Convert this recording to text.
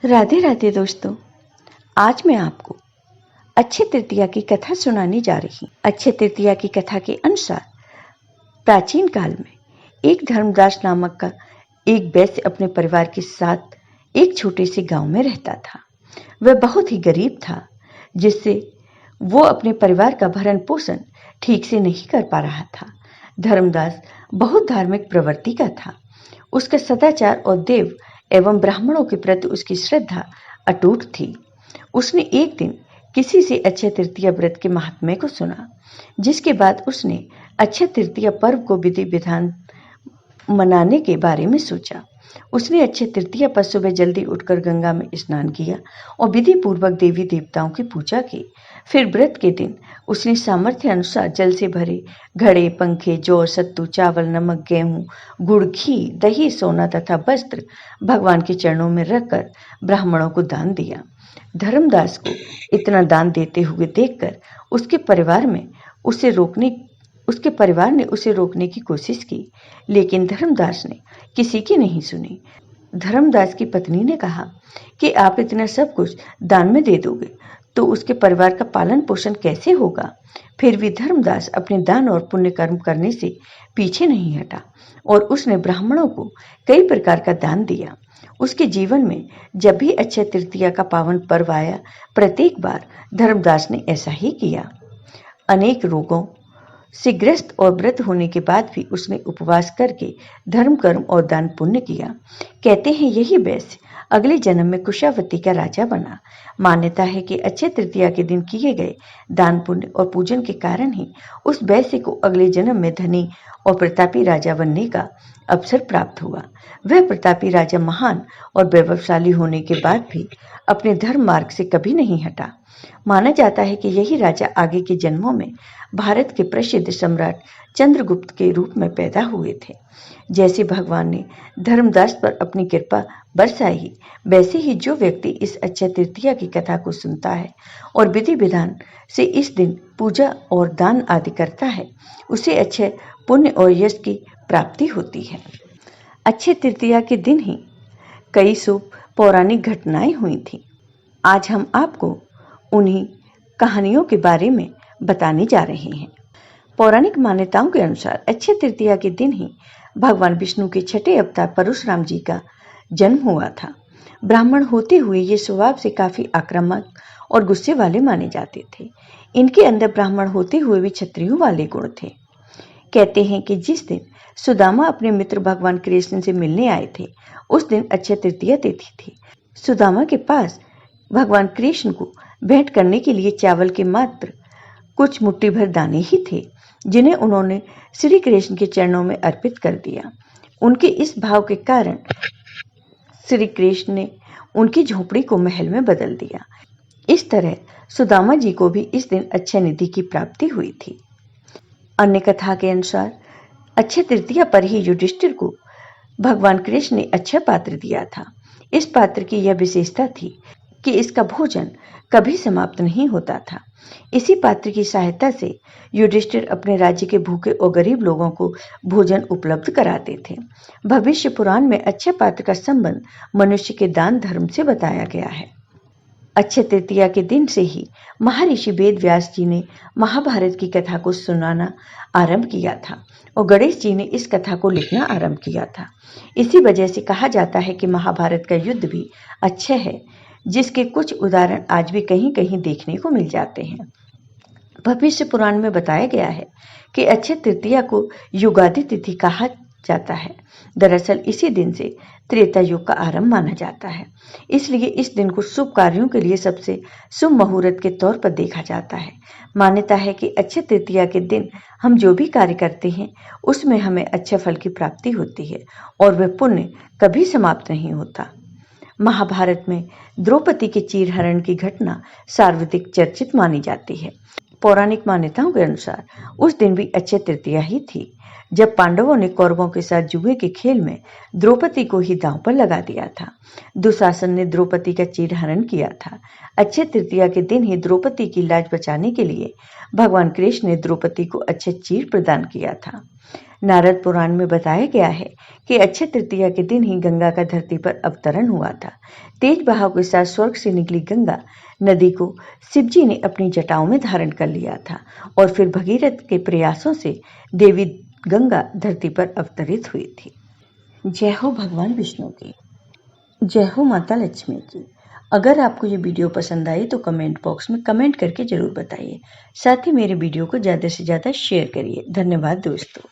राधे राधे दोस्तों। आज मैं आपको अक्षय तृतीया की कथा सुनाने जा रही हूँ। अक्षय तृतीया की कथा के अनुसार प्राचीन काल में एक धर्मदास नामक का एक वैश्य अपने परिवार के साथ एक छोटे से गांव में रहता था। वह बहुत ही गरीब था, जिससे वो अपने परिवार का भरण पोषण ठीक से नहीं कर पा रहा था। धर्मदास बहुत धार्मिक प्रवृत्ति का था। उसका सदाचार और देव एवं ब्राह्मणों के प्रति उसकी श्रद्धा अटूट थी। उसने एक दिन किसी से अक्षय तृतीया व्रत के महात्म्य को सुना, जिसके बाद उसने अक्षय तृतीया पर्व को विधि विधान मनाने के बारे में सोचा। उसने अक्षय तृतीया पर सुबह जल्दी उठकर गंगा में स्नान किया और विधि पूर्वक देवी देवताओं की पूजा की। फिर व्रत के दिन उसने सामर्थ्य अनुसार जल से भरे घड़े, पंखे, जौ, सत्तू, चावल, नमक, गेहूं, गुड़, घी, दही, सोना तथा वस्त्र भगवान के चरणों में रखकर ब्राह्मणों को दान दिया। धर्मदास को इतना दान देते हुए देखकर उसके परिवार ने उसे रोकने की कोशिश की, लेकिन धर्मदास ने किसी की नहीं सुनी। धर्मदास की पत्नी ने कहा कि आप इतना सब कुछ दान में दे दोगे तो उसके परिवार का पालन पोषण कैसे होगा। फिर भी धर्मदास अपने दान और पुण्य कर्म करने से पीछे नहीं हटा और उसने ब्राह्मणों को कई प्रकार का दान दिया। उसके जीवन में जब भी अक्षय तृतीया का पावन पर्व आया, प्रत्येक बार धर्मदास ने ऐसा ही किया। अनेक रोगों से ग्रस्त और व्रत होने के बाद भी उसने उपवास करके धर्म कर्म और दान पुण्य किया। कहते हैं यही वैश्य अगले जन्म में कुशावती का राजा बना। मान्यता है कि अक्षय तृतीया के दिन किए गए दान पुण्य और पूजन के कारण ही उस वैश्य को अगले जन्म में धनी और प्रतापी राजा बनने का अवसर प्राप्त हुआ। वह प्रतापी राजा महान और वैभवशाली होने के बाद भी अपने धर्म मार्ग से कभी नहीं हटा। माना जाता है कि यही राजा आगे के जन्मों में भारत के प्रसिद्ध सम्राट चंद्रगुप्त के रूप में पैदा हुए थे। जैसे भगवान ने धर्मदास पर अपनी कृपा बरसाई, वैसे ही जो व्यक्ति इस अक्षय तृतीया की कथा को सुनता है और विधि विधान से इस दिन पूजा और दान आदि करता है, उसे अक्षय पुण्य और यश की प्राप्ति होती है। अक्षय तृतीया के दिन ही कई शुभ पौराणिक घटनाएं हुई थी। आज हम आपको उन्हीं कहानियों के बारे में बताने जा रहे हैं। पौराणिक मान्यताओं के अनुसार अक्षय तृतीया के दिन ही भगवान विष्णु के छठे अवतार परशुराम जी का जन्म हुआ था। ब्राह्मण होते हुए ये स्वभाव से काफी आक्रामक और गुस्से वाले माने जाते थे। इनके अंदर ब्राह्मण होते हुए भी क्षत्रियों वाले गुण थे। कहते हैं कि जिस दिन सुदामा अपने मित्र भगवान कृष्ण से मिलने आए थे, उस दिन अक्षय तृतीया तिथि थी। सुदामा के पास भगवान कृष्ण को भेंट करने के लिए चावल के मात्र कुछ मुट्ठी भर दाने ही थे, जिन्हें उन्होंने श्री कृष्ण के चरणों में अर्पित कर दिया। उनके इस भाव के कारण श्री कृष्ण ने उनकी झोपड़ी को महल में बदल दिया। इस तरह सुदामा जी को भी इस दिन अक्षय निधि की प्राप्ति हुई थी। अन्य कथा के अनुसार अक्षय तृतीया पर ही युधिष्ठिर को भगवान कृष्ण ने अक्षय पात्र दिया था। इस पात्र की यह विशेषता थी कि इसका भोजन कभी समाप्त नहीं होता था। इसी पात्र की सहायता से युधिष्ठिर अपने राज्य के भूखे और गरीब लोगों को भोजन उपलब्ध कराते थे। भविष्य पुराण में अक्षय पात्र का संबंध मनुष्य के दान धर्म से बताया गया है। अक्षय तृतीया के दिन से ही महर्षि वेद व्यास जी ने महाभारत की कथा को सुनाना आरंभ किया था और गणेश जी ने इस कथा को लिखना आरंभ किया था। इसी वजह से कहा जाता है कि महाभारत का युद्ध भी अक्षय है, जिसके कुछ उदाहरण आज भी कहीं कहीं देखने को मिल जाते हैं। भविष्य पुराण में बताया गया है कि अक्षय तृतीया को युगादि तिथि कहा जाता है। दरअसल इसी दिन से त्रेता युग का आरंभ माना जाता है, इसलिए इस दिन को शुभ कार्यों के लिए सबसे शुभ मुहूर्त के तौर पर देखा जाता है। मान्यता है कि अक्षय तृतीया के दिन हम जो भी कार्य करते हैं उसमें हमें अच्छे फल की प्राप्ति होती है और वह पुण्य कभी समाप्त नहीं होता। महाभारत में द्रौपदी के चीरहरण की घटना सर्वाधिक चर्चित मानी जाती है। पौराणिक मान्यताओं के अनुसार उस दिन भी अक्षय तृतीया ही थी। जब पांडवों ने कौरवों के साथ जुए के खेल में द्रौपदी को ही दांव पर लगा दिया था। दुशासन ने द्रौपदी का चीरहरण किया था। अक्षय तृतीया के दिन ही द्रौपदी की लाज बचाने के लिए भगवान कृष्ण ने द्रौपदी को अक्षय चीर प्रदान किया था। नारद पुराण में बताया गया है कि अक्षय तृतीया के दिन ही गंगा का धरती पर अवतरण हुआ था। तेज बहाव के साथ स्वर्ग से निकली गंगा नदी को शिवजी ने अपनी जटाओं में धारण कर लिया था और फिर भगीरथ के प्रयासों से देवी गंगा धरती पर अवतरित हुई थी। जय हो भगवान विष्णु की, जय हो माता लक्ष्मी की। अगर आपको ये वीडियो पसंद आई तो कमेंट बॉक्स में कमेंट करके जरूर बताइए। साथ ही मेरे वीडियो को ज़्यादा से ज़्यादा शेयर करिए। धन्यवाद दोस्तों।